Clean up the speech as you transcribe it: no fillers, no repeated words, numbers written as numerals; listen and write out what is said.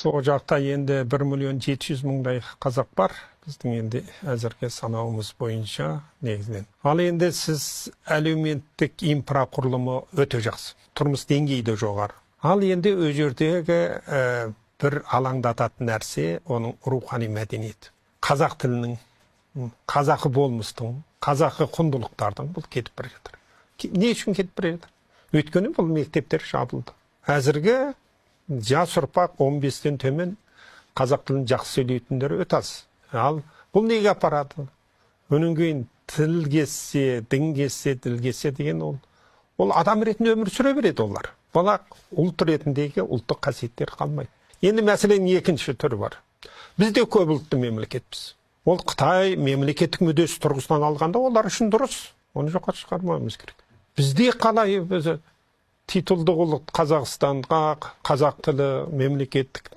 Сол жақта енді 1.700.000-дай қазақ бар. Біздің енді әзірге санауымыз бойынша негізінен. Ал енді сіз әлеуметтік инфрақұрылымы өте жақсы. Тұрмыс деңгейі де жоғары. Ал енді өз жердегі бір алаңдататын нәрсе оның рухани мәдениеті. Қазақ тілінің, қазақы болмыстың, қазақы құндылықтардың бұл кетіп бара жатыр. Не үшін кетіп бара жатыр? Өйткені бұл мектептер жабылды. Әзірге жас ұрпақ 15-тен төмен қазақ тілін жақсы сөйлейтіндер өте аз. Ал бұл неге апарады? Өнен кейін тіл кетсе, дін кетсе, діл кетсе деген ол адам ретінде өмір сүре береді олар. Бірақ ұлт ретіндегі ұлттық қасиеттер қалмайды. Енді мәселенің екінші түрі бар. Бізде көп ұлтты мемлекетпіз. Ол Қытай мемлекеттік мүддесі тұрғысынан алғанда олар үшін дұрыс. Оны жоққа шығармауымыз керек. Бізде қалай титулды ұлт Қазақстанға қазақ тілі мемлекеттік